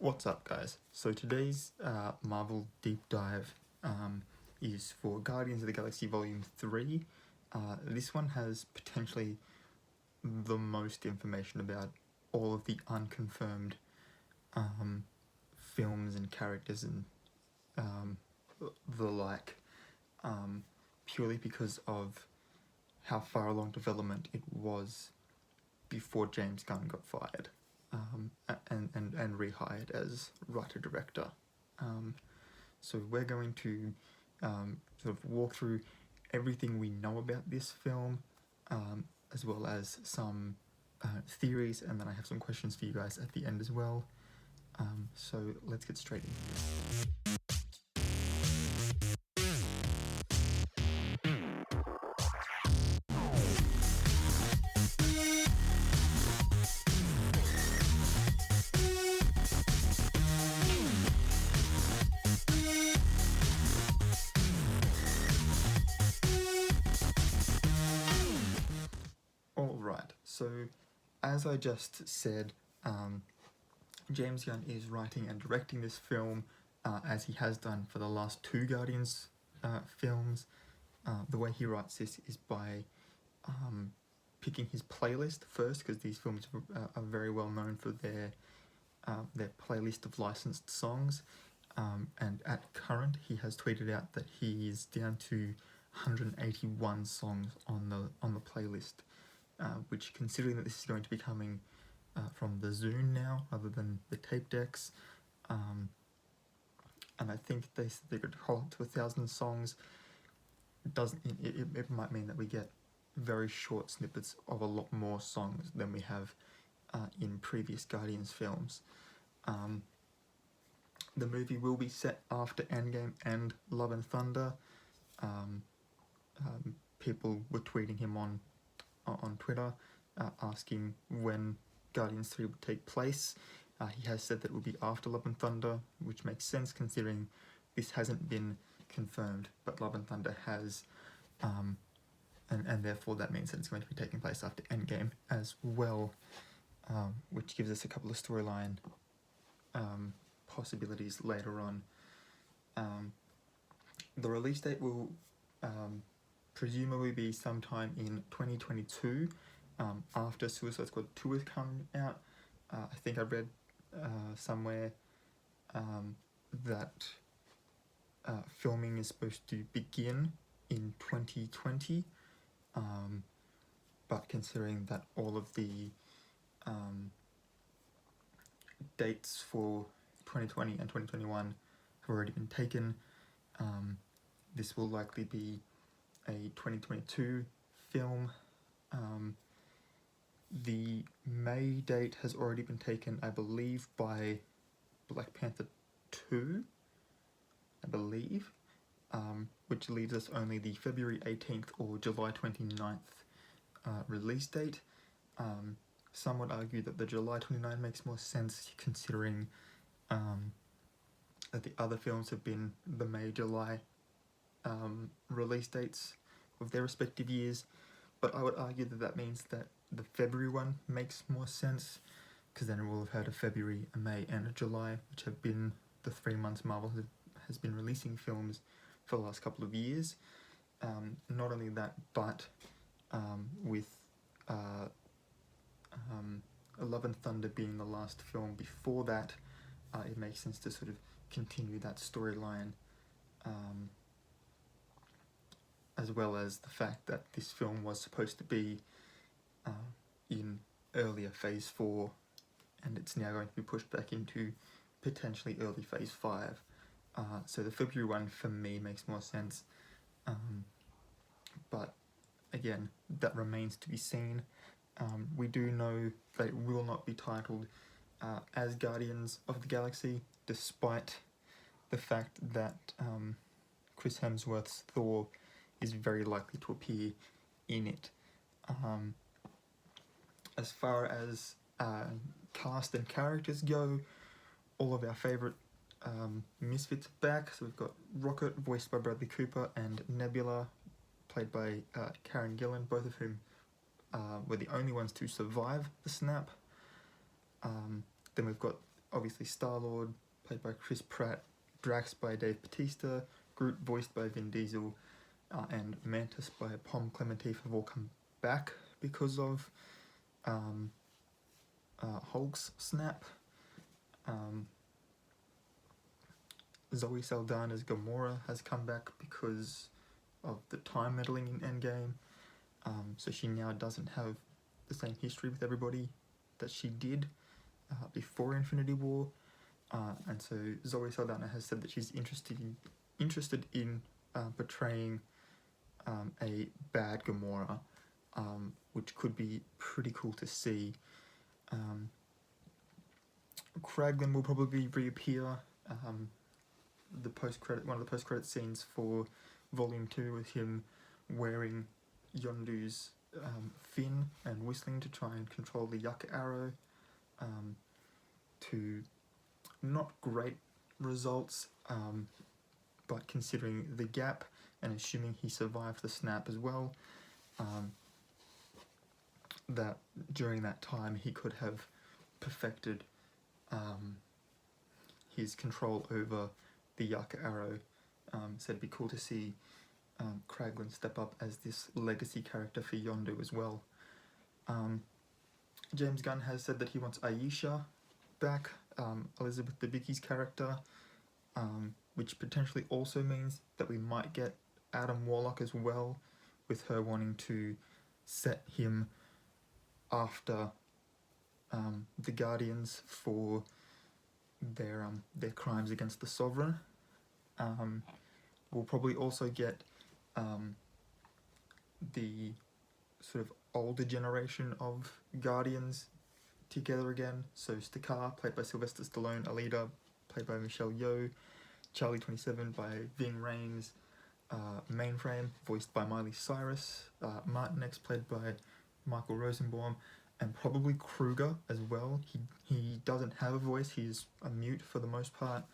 What's up, guys? So today's Marvel deep dive is for Guardians of the Galaxy Volume 3. This one has potentially the most information about all of the unconfirmed films and characters and the like, purely because of how far along development it was before James Gunn got fired and rehired as writer-director. So we're going to sort of walk through everything we know about this film, as well as some theories, and then I have some questions for you guys at the end as well. So let's get straight into it. Alright, so as I just said, James Gunn is writing and directing this film, as he has done for the last two Guardians films. The way he writes this is by picking his playlist first, because these films are very well known for their playlist of licensed songs. And at current, he has tweeted out that he is down to 181 songs on the playlist, which, considering that this is going to be coming from the Zune now rather than the tape decks, and I think they said they could hold it to 1,000 songs. It might mean that we get very short snippets of a lot more songs than we have in previous Guardians films. The movie will be set after Endgame and Love and Thunder. People were tweeting him on Twitter asking when Guardians 3 would take place. He has said that it will be after Love and Thunder, which makes sense considering this hasn't been confirmed, but Love and Thunder has, and therefore that means that it's going to be taking place after Endgame as well, which gives us a couple of storyline possibilities later on. The release date will presumably be sometime in 2022, after Suicide Squad 2 has come out. I think I read somewhere that filming is supposed to begin in 2020, but considering that all of the dates for 2020 and 2021 have already been taken, this will likely be a 2022 film. The May date has already been taken, I believe, by Black Panther 2, I believe, which leaves us only the February 18th or July 29th release date. Some would argue that the July 29th makes more sense considering that the other films have been the May-July release dates of their respective years, but I would argue that that means that the February one makes more sense, because then we'll have had a February, a May, and a July, which have been the 3 months Marvel has been releasing films for the last couple of years. Not only that, but with Love and Thunder being the last film before that, it makes sense to sort of continue that storyline, as well as the fact that this film was supposed to be in earlier Phase 4, and it's now going to be pushed back into potentially early Phase 5. So the February one for me makes more sense, but again, that remains to be seen. We do know that it will not be titled as Guardians of the Galaxy, despite the fact that Chris Hemsworth's Thor is very likely to appear in it. As far as cast and characters go, all of our favourite misfits are back. So we've got Rocket, voiced by Bradley Cooper, and Nebula, played by Karen Gillan, both of whom were the only ones to survive the snap. Then we've got obviously Star-Lord, played by Chris Pratt, Drax by Dave Bautista, Groot voiced by Vin Diesel, and Mantis by Pom Klementieff have all come back because of Hulk's snap. Zoe Saldana's Gamora has come back because of the time meddling in Endgame, so she now doesn't have the same history with everybody that she did before Infinity War, and so Zoe Saldana has said that she's interested in portraying a bad Gamora, which could be pretty cool to see. Kraglin will probably reappear. One of the post-credit scenes for Volume 2 is him wearing Yondu's fin and whistling to try and control the Yucca Arrow, to not great results, but considering the gap and assuming he survived the snap as well, that during that time he could have perfected his control over the Yucca Arrow. So it'd be cool to see Kraglin step up as this legacy character for Yondu as well. James Gunn has said that he wants Aisha back, Elizabeth Debicki's character, which potentially also means that we might get Adam Warlock as well, with her wanting to set him after the Guardians for their crimes against the Sovereign. We'll probably also get the sort of older generation of Guardians together again. So Stakar, played by Sylvester Stallone, Alita, played by Michelle Yeoh, Charlie 27 by Ving Rhames, Mainframe, voiced by Miley Cyrus, Martin X, played by Michael Rosenbaum, and probably Kruger as well. He doesn't have a voice, he's a mute for the most part,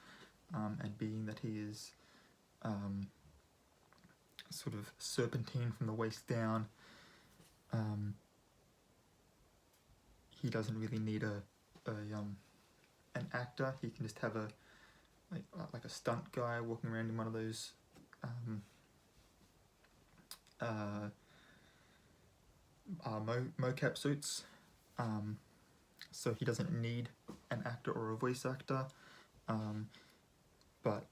and being that he is sort of serpentine from the waist down, he doesn't really need an actor. He can just have a stunt guy walking around in one of those mocap suits, so he doesn't need an actor or a voice actor, but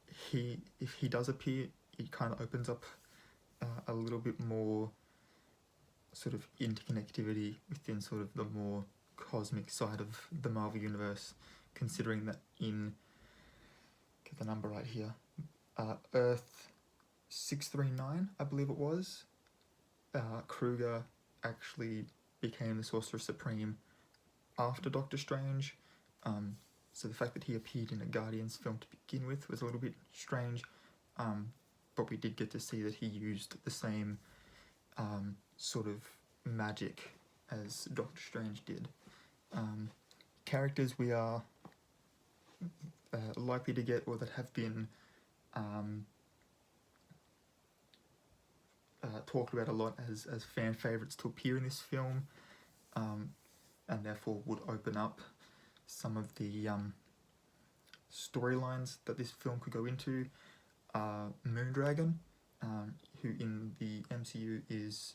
if he does appear, it kind of opens up a little bit more sort of interconnectivity within sort of the more cosmic side of the Marvel Universe, considering that get the number right here, Earth 639, I believe it was, Kruger actually became the Sorcerer Supreme after Doctor Strange, so the fact that he appeared in a Guardians film to begin with was a little bit strange, but we did get to see that he used the same sort of magic as Doctor Strange did. Characters we are likely to get, or that have been talked about a lot as fan favourites to appear in this film, and therefore would open up some of the storylines that this film could go into. Moondragon, who in the MCU is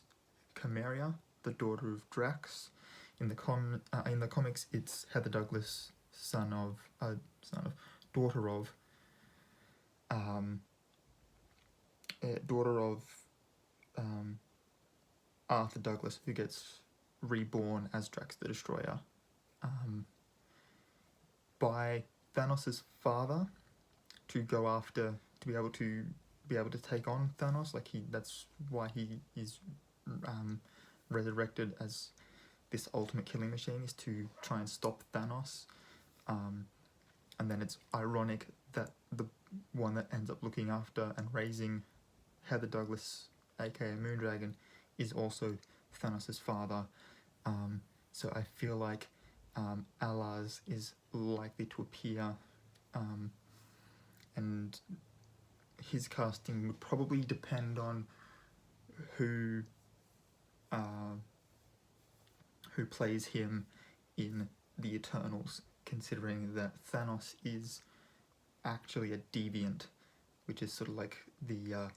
Chimeria, the daughter of Drax. In the comics, it's Heather Douglas, daughter of Arthur Douglas, who gets reborn as Drax the Destroyer by Thanos' father to be able to take on Thanos. That's why he is resurrected as this ultimate killing machine, is to try and stop Thanos. And then it's ironic that the one that ends up looking after and raising Heather Douglas, aka Moondragon, is also Thanos' father. So I feel like Alaz is likely to appear, and his casting would probably depend on who plays him in the Eternals, considering that Thanos is actually a deviant, which is sort of like the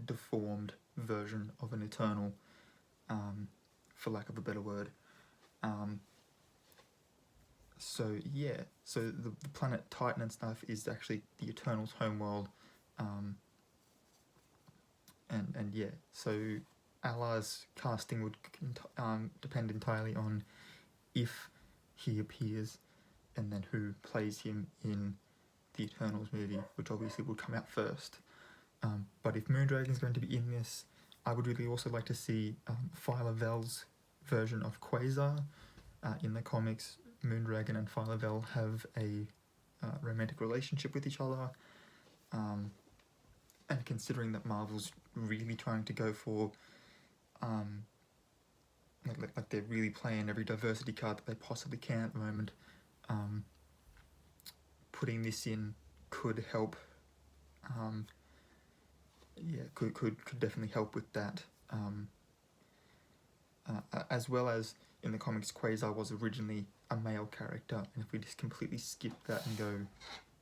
deformed version of an Eternal, for lack of a better word. So yeah, so the planet Titan and stuff is actually the Eternals' homeworld, and yeah, so Allah's casting would depend entirely on if he appears, and then who plays him in the Eternals movie, which obviously would come out first. But if Moondragon's going to be in this, I would really also like to see Phyla Vel's version of Quasar. In the comics, Moondragon and Phyla Vel have a romantic relationship with each other. And considering that Marvel's really trying to go for, like they're really playing every diversity card that they possibly can at the moment, putting this in could help. Could definitely help with that. As well as in the comics, Quasar was originally a male character, and if we just completely skip that and go,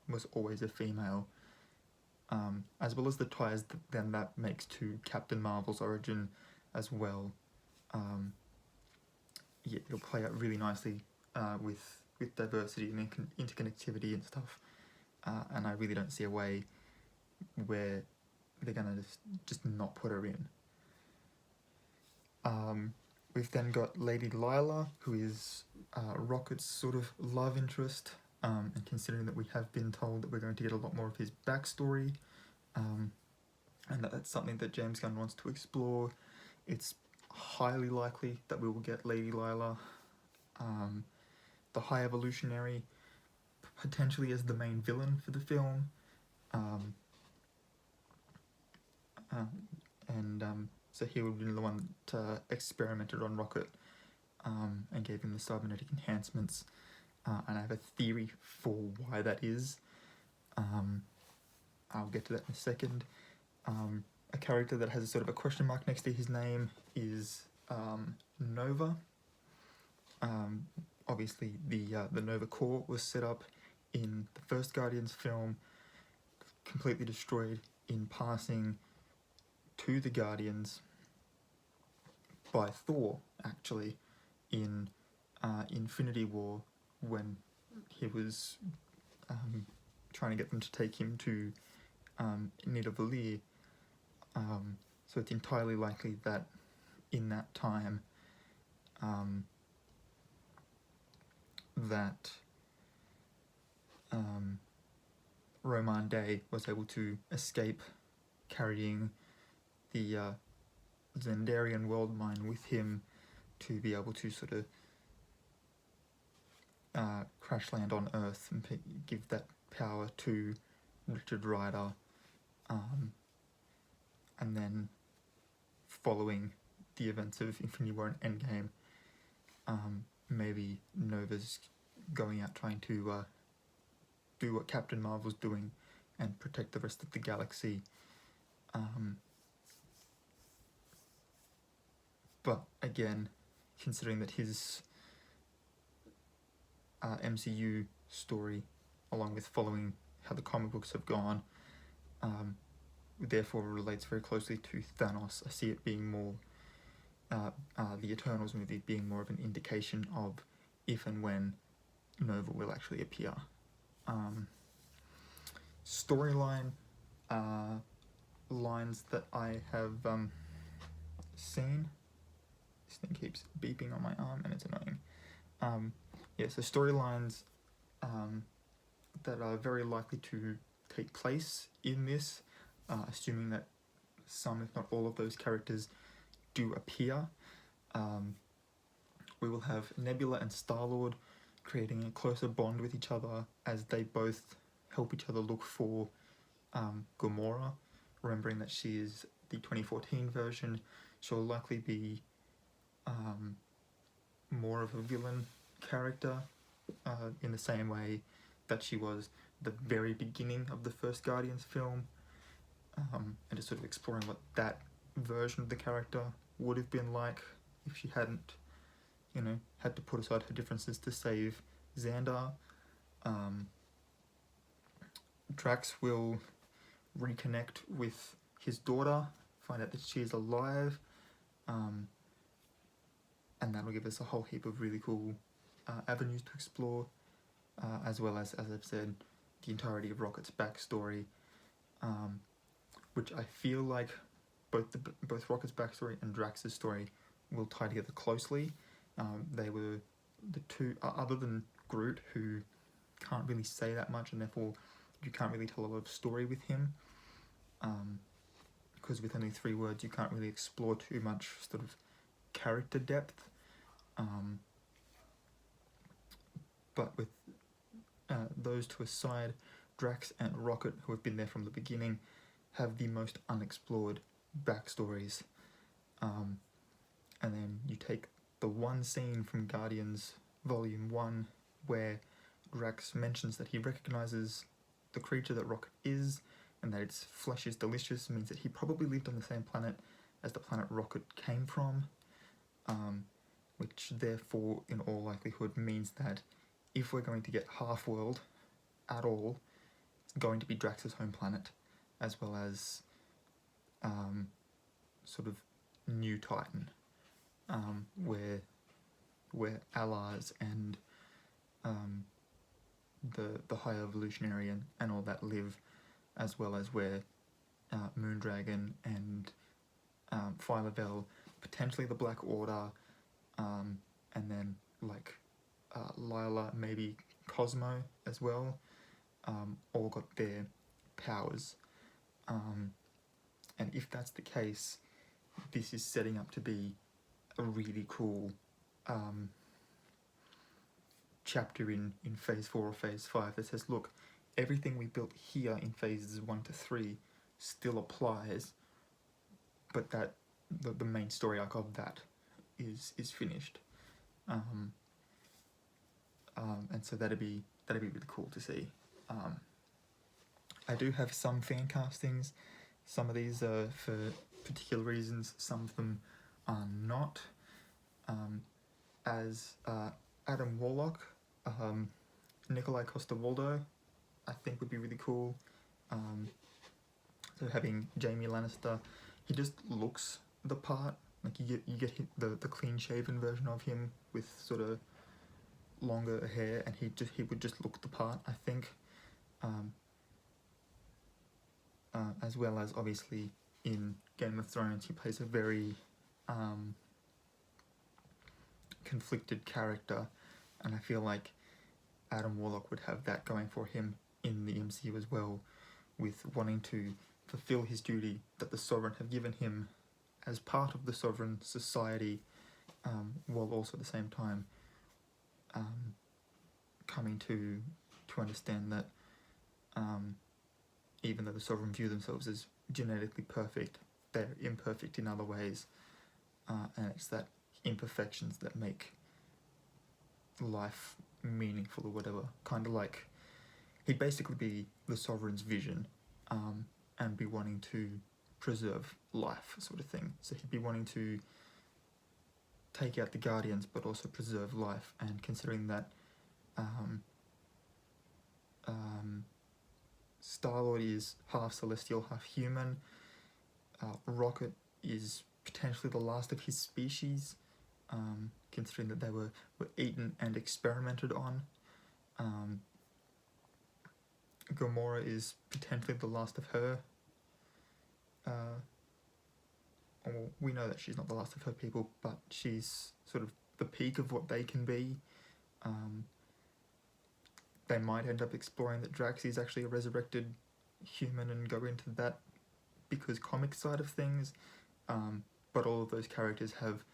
was always a female, as well as the ties then that makes to Captain Marvel's origin as well. It'll play out really nicely with diversity and interconnectivity and stuff, and I really don't see a way where they're gonna just not put her in. We've then got Lady Lila, who is Rocket's sort of love interest, and considering that we have been told that we're going to get a lot more of his backstory, and that's something that James Gunn wants to explore, it's highly likely that we will get Lady Lila, the High Evolutionary, potentially as the main villain for the film, so he would be the one that experimented on Rocket and gave him the cybernetic enhancements, and I have a theory for why that is. I'll get to that in a second. A character that has a sort of a question mark next to his name is Nova. Obviously, the Nova Corps was set up in the first Guardians film, completely destroyed in passing to the Guardians by Thor, actually, in Infinity War, when he was trying to get them to take him to Nidavellir. So it's entirely likely that in that time that Roman Day was able to escape carrying the Zendarian world mine with him to be able to sort of crash land on Earth and give that power to Richard Rider, and then following the events of Infinity War and Endgame, maybe Nova's going out trying to do what Captain Marvel's doing and protect the rest of the galaxy. But again, considering that his MCU story, along with following how the comic books have gone, therefore relates very closely to Thanos, I see it being more, the Eternals movie being more of an indication of if and when Nova will actually appear. Storyline lines that I have seen. This thing keeps beeping on my arm and it's annoying. So storylines that are very likely to take place in this, assuming that some, if not all of those characters do appear. We will have Nebula and Star-Lord creating a closer bond with each other as they both help each other look for Gamora, remembering that she is the 2014 version. She'll likely be more of a villain character in the same way that she was the very beginning of the first Guardians film, and just sort of exploring what that version of the character would have been like if she hadn't had to put aside her differences to save Xandar. Drax will reconnect with his daughter, find out that she is alive, and that'll give us a whole heap of really cool avenues to explore, as well as I've said, the entirety of Rocket's backstory, which I feel like both Rocket's backstory and Drax's story will tie together closely. They were the two, other than Groot, who can't really say that much, and therefore you can't really tell a lot of story with him, because with only 3 words you can't really explore too much sort of character depth. But with those two aside, Drax and Rocket, who have been there from the beginning, have the most unexplored backstories. And then you take the one scene from Guardians Volume 1 where Drax mentions that he recognises the creature that Rocket is, and that its flesh is delicious, means that he probably lived on the same planet as the planet Rocket came from, which therefore in all likelihood means that if we're going to get Half-World at all, it's going to be Drax's home planet, as well as sort of New Titan, where allies and the High Evolutionary and all that live, as well as where Moondragon and Phyla-Vell, potentially the Black Order, and then like Lila, maybe Cosmo as well, all got their powers. And if that's the case, this is setting up to be a really cool chapter in Phase 4 or Phase 5 that says, look, everything we built here in Phases 1 to 3 still applies, but that the main story arc of that is finished. And so that'd be really cool to see. I do have some fan castings. Some of these are for particular reasons, some of them are not. As Adam Warlock, Nikolai Coster-Waldau, I think would be really cool. So having Jaime Lannister, he just looks the part. Like you get the clean shaven version of him with sort of longer hair, and he would just look the part, I think. As well as obviously in Game of Thrones, he plays a very conflicted character, and I feel like Adam Warlock would have that going for him in the MCU as well, with wanting to fulfill his duty that the Sovereign have given him as part of the Sovereign Society, while also at the same time coming to understand that even though the Sovereign view themselves as genetically perfect, they're imperfect in other ways, and it's that imperfections that make life meaningful or whatever. Kind of like he'd basically be the Sovereign's vision, and be wanting to preserve life, sort of thing. So he'd be wanting to take out the Guardians but also preserve life, and considering that Star-Lord is half celestial, half human, Rocket is potentially the last of his species, considering that they were eaten and experimented on. Gamora is potentially the last of her. Well, we know that she's not the last of her people, but she's sort of the peak of what they can be. They might end up exploring that Drax is actually a resurrected human and go into that because comic side of things, but all of those characters have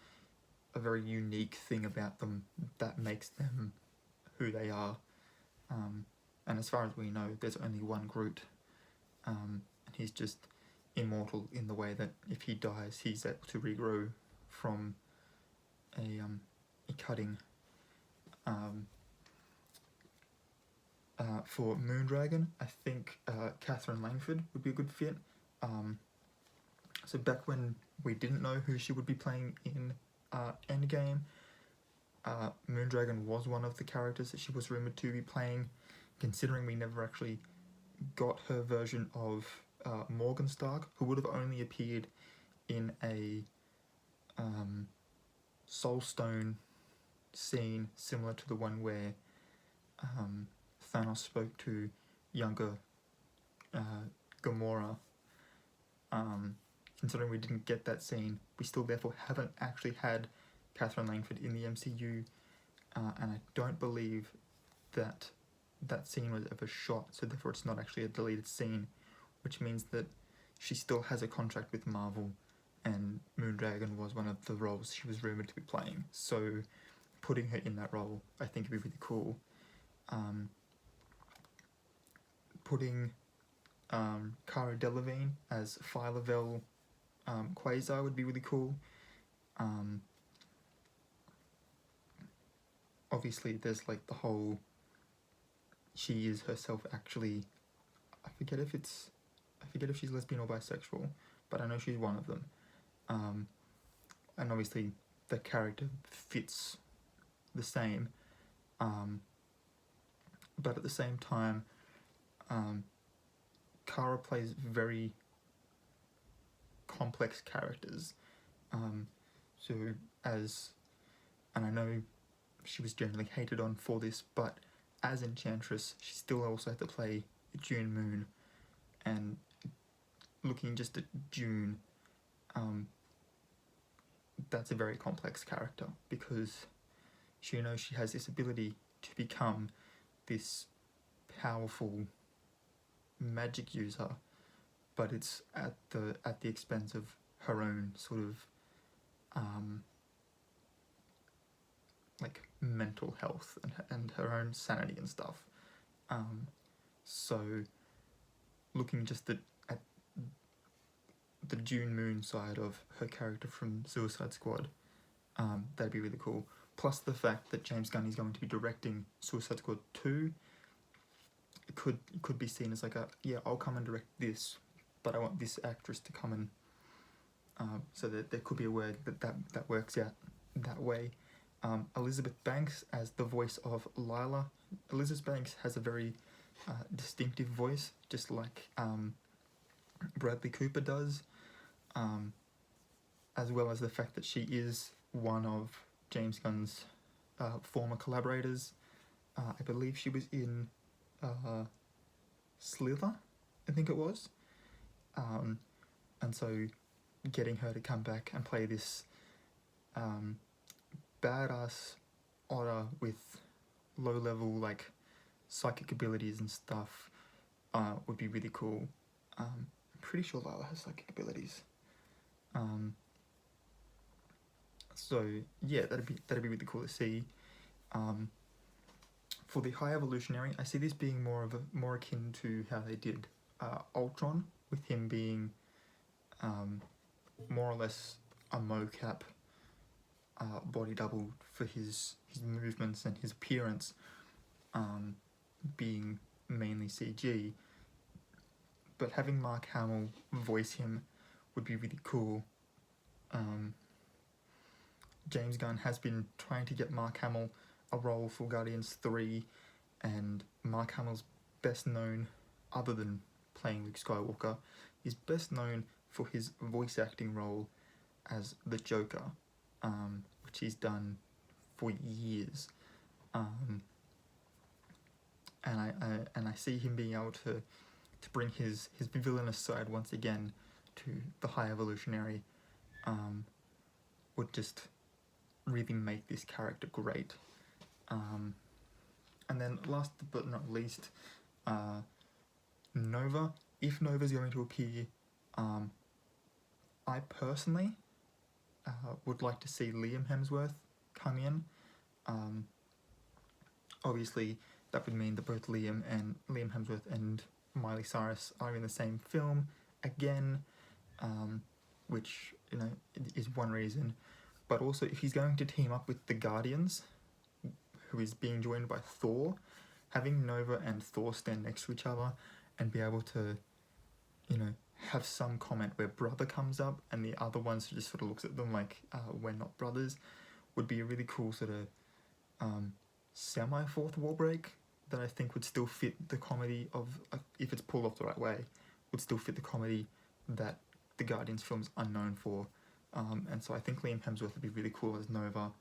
a very unique thing about them that makes them who they are. And as far as we know, there's only one Groot, and he's just immortal in the way that if he dies, he's able to regrow from a cutting. For Moondragon, I think Catherine Langford would be a good fit. So back when we didn't know who she would be playing in Endgame, Moondragon was one of the characters that she was rumoured to be playing, considering we never actually got her version of Morgenstark, who would have only appeared in a Soulstone scene similar to the one where Thanos spoke to younger Gamora. Considering we didn't get that scene, we still therefore haven't actually had Catherine Langford in the MCU, and I don't believe that that scene was ever shot, so therefore it's not actually a deleted scene, which means that she still has a contract with Marvel, and Moondragon was one of the roles she was rumoured to be playing, so putting her in that role I think would be really cool. Putting Cara Delevingne as Phyla-Vell Quasar would be really cool. Obviously there's like the whole, she is herself actually, I forget if she's lesbian or bisexual, but I know she's one of them. And obviously the character fits the same, but at the same time, Cara plays very complex characters. So as, and I know she was generally hated on for this, but as Enchantress, she still also had to play June Moon, and looking just at June, that's a very complex character, because she she has this ability to become this powerful magic user, but it's at the expense of her own sort of like mental health and her own sanity and stuff. So looking just at the June Moon side of her character from Suicide Squad, that'd be really cool. Plus the fact that James Gunn is going to be directing Suicide Squad 2, it could be seen as like I'll come and direct this, but I want this actress to come and so that there could be a way that works out that way. Elizabeth Banks as the voice of Lila. Elizabeth Banks has a very distinctive voice, just like Bradley Cooper does, as well as the fact that she is one of James Gunn's former collaborators. I believe she was in Slither, I think it was. And so getting her to come back and play this badass otter with low-level like psychic abilities and stuff would be really cool. I'm pretty sure Lila has psychic abilities. So yeah, that'd be really cool to see. For the High Evolutionary, I see this being more akin to how they did Ultron, with him being more or less a mocap body double for his movements and his appearance, being mainly CG. But having Mark Hamill voice him would be really cool. James Gunn has been trying to get Mark Hamill a role for Guardians 3, and Mark Hamill's best known, other than playing Luke Skywalker, is best known for his voice acting role as the Joker, which he's done for years. And I see him being able to bring his villainous side once again to the High Evolutionary, would just really make this character great. And then last but not least, Nova. If Nova's going to appear, I personally would like to see Liam Hemsworth come in. Obviously, that would mean that both Liam Hemsworth and Miley Cyrus are in the same film again, which is one reason. But also, if he's going to team up with the Guardians, who is being joined by Thor, having Nova and Thor stand next to each other and be able to, have some comment where brother comes up and the other one just sort of looks at them like, we're not brothers, would be a really cool sort of semi-fourth wall break that I think would still fit the comedy of, if it's pulled off the right way, would still fit the comedy that the Guardians films are known for. And so I think Liam Hemsworth would be really cool as Nova.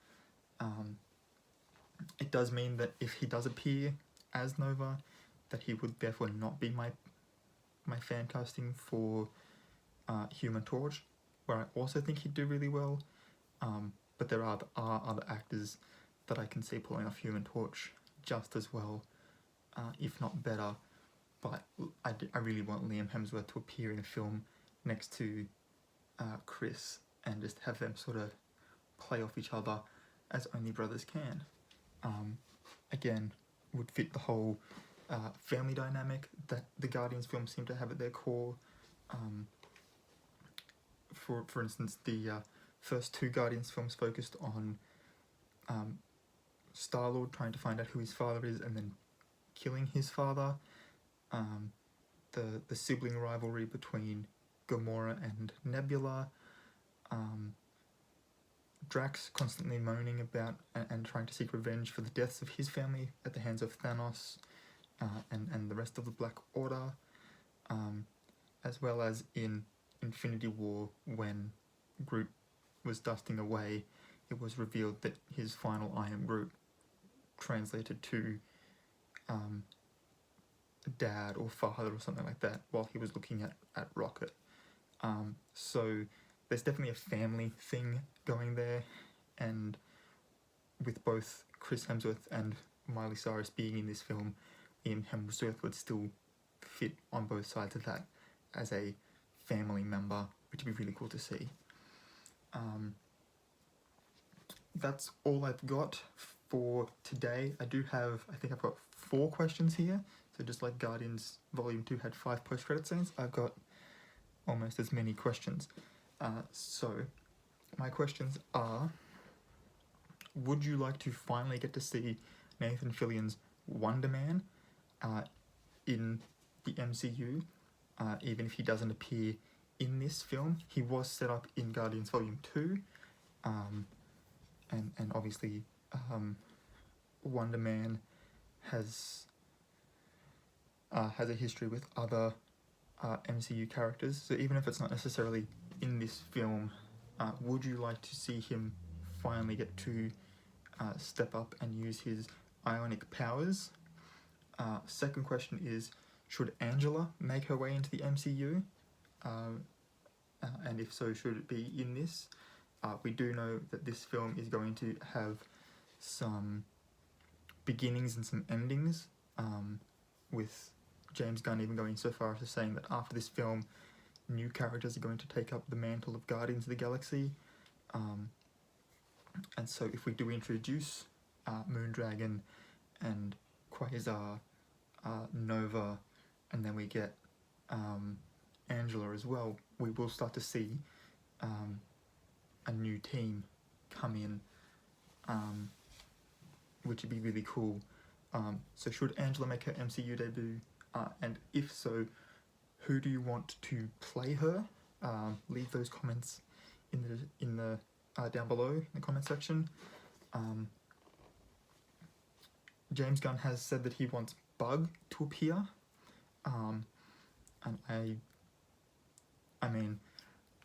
It does mean that if he does appear as Nova, that he would therefore not be my fan casting for Human Torch, where I also think he'd do really well. But there are other actors that I can see pulling off Human Torch just as well, if not better. But I really want Liam Hemsworth to appear in a film next to Chris and just have them sort of play off each other as only brothers can. Again, would fit the whole family dynamic that the Guardians films seem to have at their core. For instance, the first two Guardians films focused on Star-Lord trying to find out who his father is and then killing his father. The sibling rivalry between Gamora and Nebula. Drax constantly moaning about and trying to seek revenge for the deaths of his family at the hands of Thanos and the rest of the Black Order, as well as in Infinity War, when Groot was dusting away, it was revealed that his final I am Groot translated to dad or father or something like that while he was looking at Rocket. So there's definitely a family thing going there, and with both Chris Hemsworth and Miley Cyrus being in this film, Liam Hemsworth would still fit on both sides of that as a family member, which would be really cool to see. That's all I've got for today. I think I've got 4 questions here. So just like Guardians Volume 2 had 5 post-credit scenes, I've got almost as many questions. So my questions are: would you like to finally get to see Nathan Fillion's Wonder Man in the MCU, even if he doesn't appear in this film? He was set up in Guardians Volume 2, and obviously Wonder Man has a history with other MCU characters, so even if it's not necessarily in this film, would you like to see him finally get to step up and use his ionic powers? Second question is, should Angela make her way into the MCU? And if so, should it be in this? We do know that this film is going to have some beginnings and some endings, with James Gunn even going so far as to saying that after this film, new characters are going to take up the mantle of Guardians of the Galaxy. And so if we do introduce Moondragon and Quasar, Nova, and then we get Angela as well, we will start to see a new team come in, which would be really cool. So should Angela make her MCU debut? And if so, who do you want to play her? Leave those comments in the down below in the comment section. James Gunn has said that he wants Bug to appear, and I mean,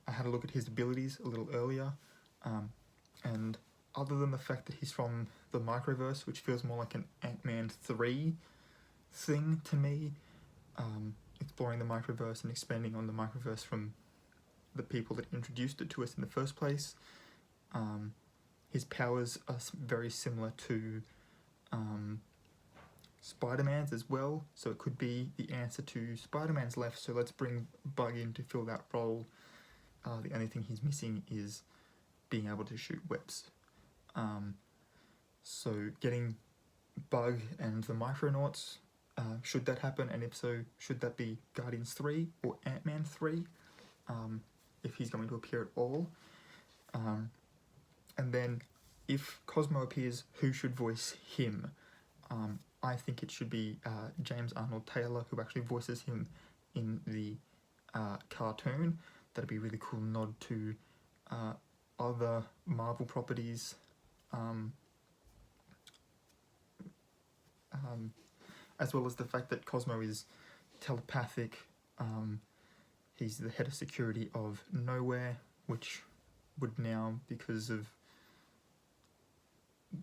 I had a look at his abilities a little earlier, and other than the fact that he's from the Microverse, which feels more like an Ant-Man 3 thing to me, exploring the Microverse and expanding on the Microverse from the people that introduced it to us in the first place. His powers are very similar to Spider-Man's as well, so it could be the answer to Spider-Man's left, so let's bring Bug in to fill that role. The only thing he's missing is being able to shoot webs. So getting Bug and the Micronauts, should that happen, and if so, should that be Guardians 3 or Ant-Man 3, if he's going to appear at all? And then if Cosmo appears, who should voice him? I think it should be James Arnold Taylor, who actually voices him in the cartoon. That'd be a really cool nod to other Marvel properties as well as the fact that Cosmo is telepathic. He's the head of security of Nowhere, which would now, because of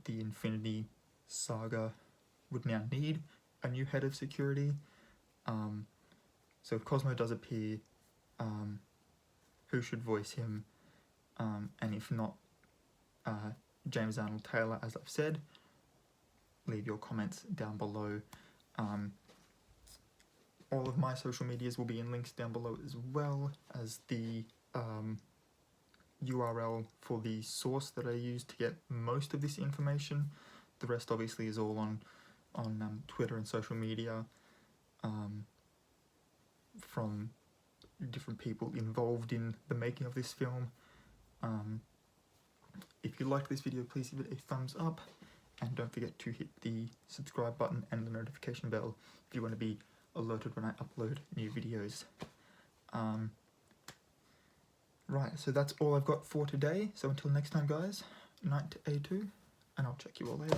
the Infinity Saga, would now need a new head of security. So if Cosmo does appear, who should voice him? And if not James Arnold Taylor, as I've said, leave your comments down below. All of my social medias will be in links down below, as well as the URL for the source that I used to get most of this information. The rest obviously is all on Twitter and social media from different people involved in the making of this film. If you liked this video, please give it a thumbs up, and don't forget to hit the subscribe button and the notification bell if you want to be alerted when I upload new videos. Right, so that's all I've got for today. So until next time, guys, night to A2, and I'll check you all later.